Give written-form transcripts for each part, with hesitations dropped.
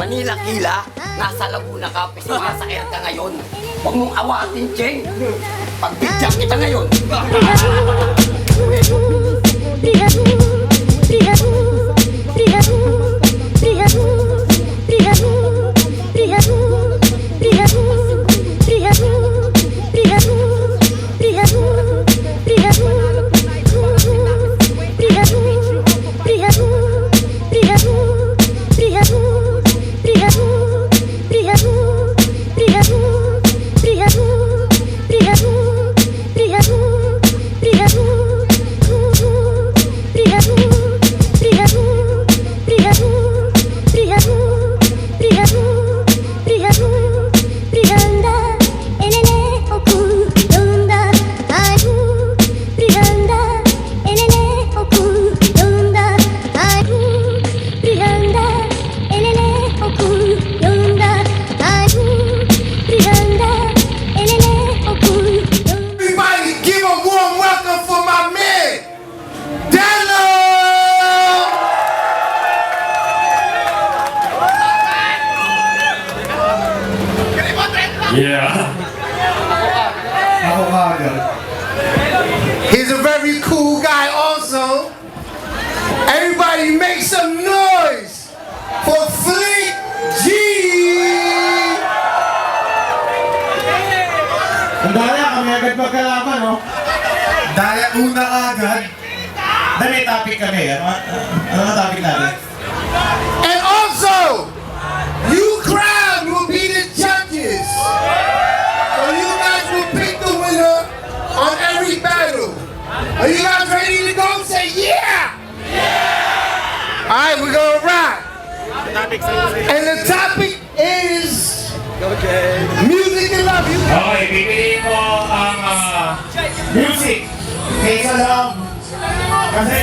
Manila Kila, nasa Laguna ka, kasi nasa air ka ngayon. Huwag mong awatin, Cheng. Pagbigyan kita ngayon. Yeah. He's a very cool guy also. Everybody make some noise for Fleet G! Ang daya kami agad magkalaban, no? Daya una agad. Dali, topic kami. Ano ang topic natin? And also, you crowd will be the judges. So you guys will pick the winner on every battle. Are you guys ready to go? Say yeah! Yeah! Alright, we're gonna rock. And the topic is music and love. You Okay, pipiliin mo ang music. Kaysa lang. Kasi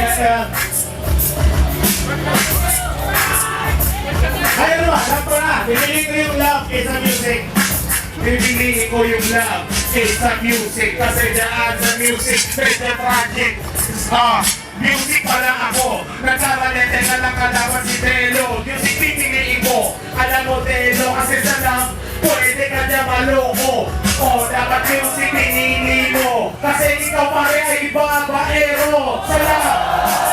ayun naman, alam ko na. Pipiliin ko yung love kaysa music. Pipiliin ko yung love kaysa music. Kasi daan sa music, special project. Music pa lang ako. Nagkabalete na lang kalaban si Delo. Music pipiliin ko. Alam mo Delo, kasi sa love, pwede ka niya maloko. Dapat music pinili mo. Kasi ikaw pare ay babaero. Sa love,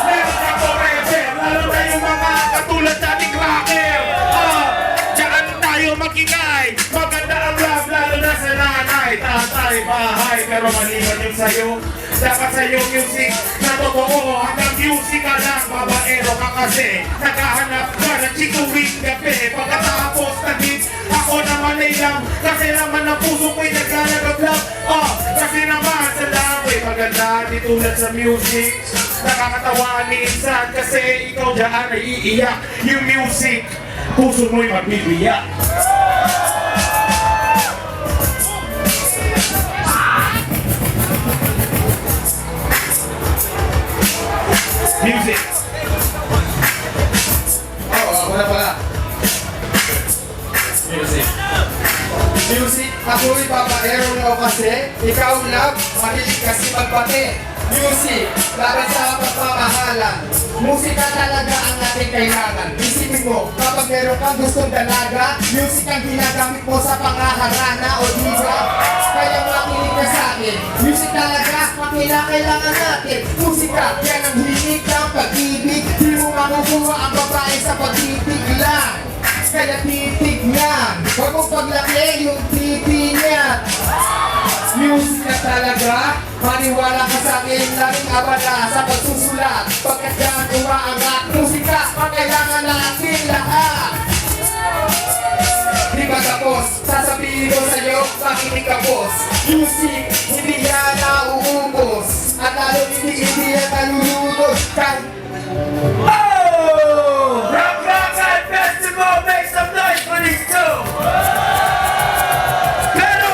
meron ka forever. Lalo na yung mga katulad nating cracker. Diyan tayo magingay. Maganda ang love, lalo na sa nanay. Tatay, bahay, pero maliban yung sayo. Dapat sa'yo music na totoo. Hanggang music ka lang, babaero ka kasi naghahanap ka ng chituwing gabi. Pagkatapos naging ako naman ay lang. Kasi naman ang puso ko'y naglalagablab. Kasi naman sa langoy maganda di tulad sa music. Nakakatawa minsan kasi ikaw dyan ay iiyak. Yung music, puso mo'y magbibiyak. Music. ako na pala. Music, ako'y babaero na ako kasi. Ikaw love, mahilig kasi magbate. Music, laban sa pagmamahalan. Musika talaga ang ating kailangan. Isipin mo, kapag meron kang gustong dalaga, music ang ginagamit mo sa pangaharana o diba? Kaya makinig ka sa akin. Music talaga ang kinakailangan natin. Musika, yan ang hilig ng pag-ibig. Di mo makukuha ang babae sa pag-ibig lang. Kaya titig niya. Huwag mong paglaki yung TV niya. Music na talaga. Maniwala ka sa akin, laging abala sa pagsusulat. Pagkat yan umaangat. Musika, pangailangan natin lahat. Di ba tapos? Sasabihin ko sa'yo, makinig ka boss. Music, hindi yan nauubos. At lalo hindi yan nalulubos. Make some noise for these two! Pero!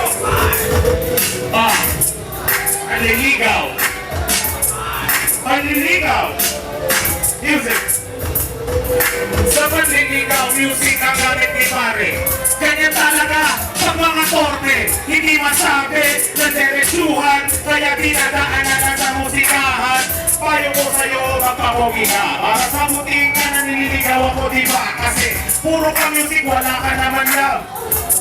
Manliligaw! Manliligaw! Music! Sa manliligaw, music ang gamit ni pare. Ganyan talaga sa mga torpe. Hindi masabi na diretsuhan, kaya dinadaanan sa musikahan. payo ko sa'yo, magpapogi ka. Para sa muting ka na nililigaw ako, diba? Kasi puro ka music, wala ka naman love.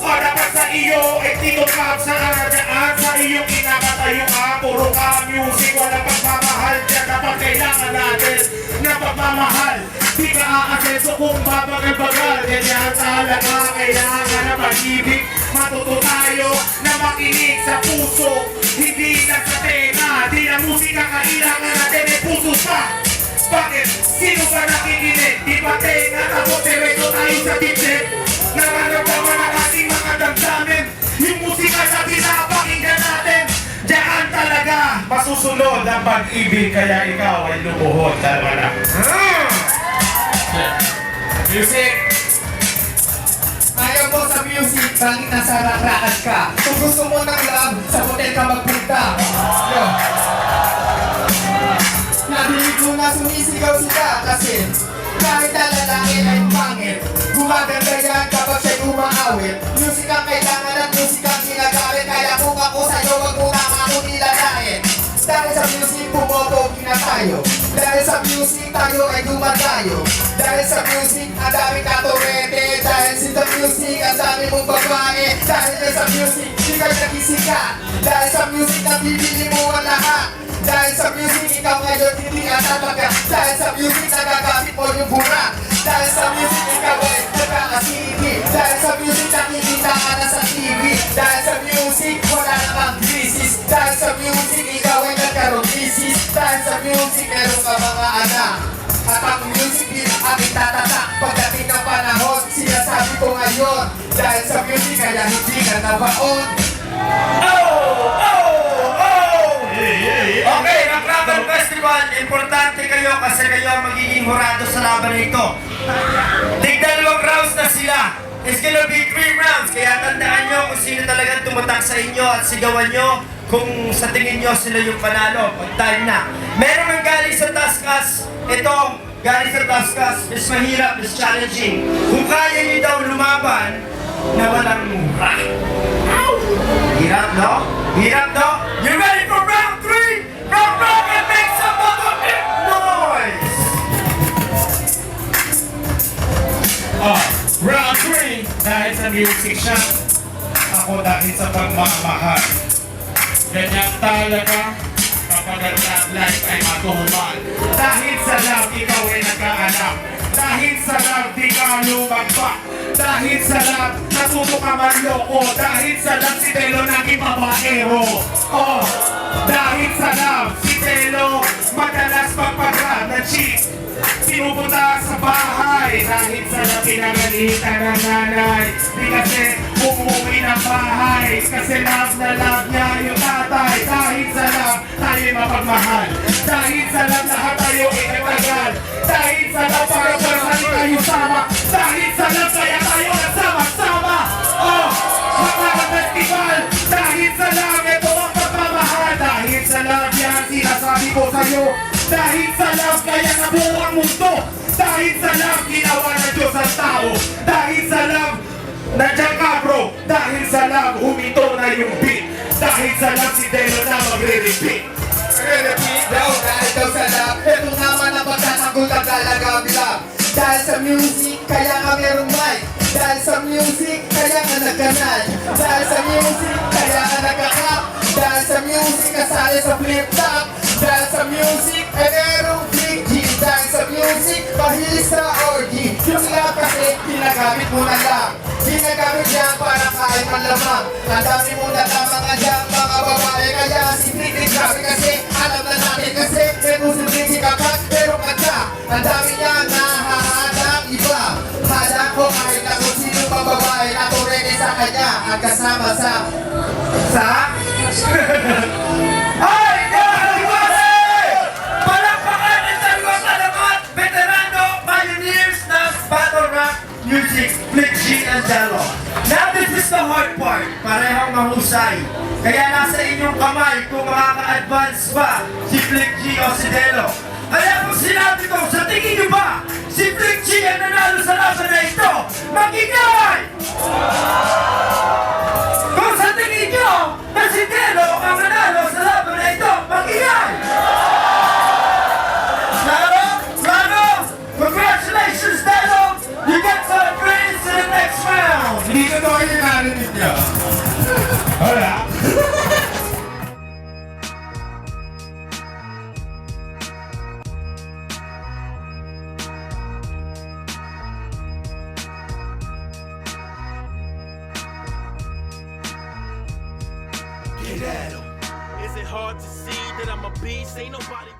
O dapat sa iyo, tito ka sa aradaan. Sa iyong kinakatayo ka, puro ka music, wala pagmamahal. Diyan dapat kailangan natin na pagmamahal. Di ka aaseso kung babagal-bagal. Ganyan talaga, kailangan na pag-ibig. Matuto tayo na makinig sa puso, hindi na sa tenga. Di na musika kailangan natin, may puso pa. Bakit? Sino ba nakikinig? Di ba tenga? Tapos diretso tayo sa dibdib. Nararamdaman ang ating mga damdamin. Yung musika na pinapakinggan natin, diyan talaga masusunod ang pag-ibig. Kaya ikaw ay lumuhod. Dalawa na. Music! Ayaw mo sa music, bakit nasa rakrakas ka? Kung gusto mo ng love, sa hotel ka magpunta. Yo. Nabilig mo na sumisigaw sila kasi kahit na lalaki ay pangit, gumaganda yan kapag siya'y umaawit. Music ang kailangan at music ang ginagamit. Kaya kung ako sa'yo, wag mo na ako nilalain. Dahil sa music, pumopogi na tayo. Dahil sa music, tayo ay dumadayo. Dahil sa music, ang daming katurete. Dahil sa music, ang dami mong babae. Dahil sa music, di ka nagisika. Dahil sa music, nabibili mo ang lahat. Dahil sa music, ikaw ngayon hindi atataga. Dahil sa music, nagagamit mo yung bura. Dahil sa music, ikaw ay nagkakasigi. Dahil sa music, nakikita ka na sa TV. Dahil sa music, wala namang crisis. Dahil sa music, ikaw ay nagkaroon crisis. Dahil sa music, meron ka mga anak. At ang music, di na kami tatatak. Pagdating ng panahon, sinasabi ko ngayon. Dahil sa music, kaya hindi ka nabaon. Okay, ang Cracker Festival, importante kayo kasi kayo ang magiging hurado sa laban na ito. Tig-dalawang rounds na sila. It's gonna be 3 rounds, kaya tandaan nyo kung sino talagang tumatak sa inyo at sigawan nyo kung sa tingin nyo sila yung panalo. Pag time na. Meron ang galing sa Taskas. Ito, galing sa Taskas, is mahirap, is challenging. Kung kaya nyo daw lumaban na walang mura. Hirap, no? Hirap, no? You ready for round 3? Round rock and make some motherfucking noise! Round 3, dahil sa music siya. Ako dahil sa pagmamahal. Ganyan talaga kapag ang love life ay matuman. Dahil sa love, ikaw ay nagkaanak. Dahil sa love, di ka lumagpa. Dahil sa love, natuto ka manloko. Dahil sa love, si Telo naging babaero. Oh, dahil sa love, si Telo madalas magpag-grab na chick. Pinupunta sa bahay dahil sa love, pinagalitan ng nanay. Di kasi umuwi ng bahay kasi love na love niya yung tatay. Dahil sa love, tayo mapagmahal. Dahil sa love, lahat tayo inatagal. Dahil sa love, para tayo sama. Dahil sa love, kaya tayo nagsama-sama. Oh, mga festival. Dahil sa love, ito ang pagmamahal. Dahil sa love, yan sinasabi ko sa'yo. Dahil sa love, kaya nabuo ang mundo. Dahil sa love, ginawa ng Diyos ang tao. Dahil sa love, nandiyan ka bro. Dahil sa love, humito na yung beat. Dahil sa love, si Delo na magre-repeat. Repeat daw, dahil daw sa love. Ito naman ang pagtatanggol ng talagang love. Dahil sa music, kaya ka merong mic. Dahil sa music, kaya ka nagkanal. Dahil sa music, kaya ka nagka-clap. Dahil sa music, kasali sa flip-top. Dahil sa music, ay merong flick G. Dahil sa music, mahilig sa orgy. Yung love kasi, ginagamit mo na lang. Ginagamit yan para kain man lamang. Ang dami mo na lamang andyan, mga babae. Kaya si Pretty grabe kasi, alam na natin kasi, meron si Pretty kakat, pero kata. Ang dami niya nahahanang iba. Hada ko kahit na kung sino pang babae na turene sa kanya. Ang kasama sa... Ay! Palakpakan ng dalawang alamat, veterano, pioneers ng battle rap music, Flick G and Delo. Now this is the hard part, parehong mahusay. Kaya nasa inyong kamay kung makaka-advance ba si Flick G o si Delo. Kaya kung sinabi ko, sa tingin nyo ba, si Flick G ang nanalo sa laban na ito, magingay! Kung sa tingin nyo, na si Delo ang nanalo sa laban na ito, magingay! Hindi ko to yung narinig niyo. Wala. Is it hard to see that I'm a beast? Ain't nobody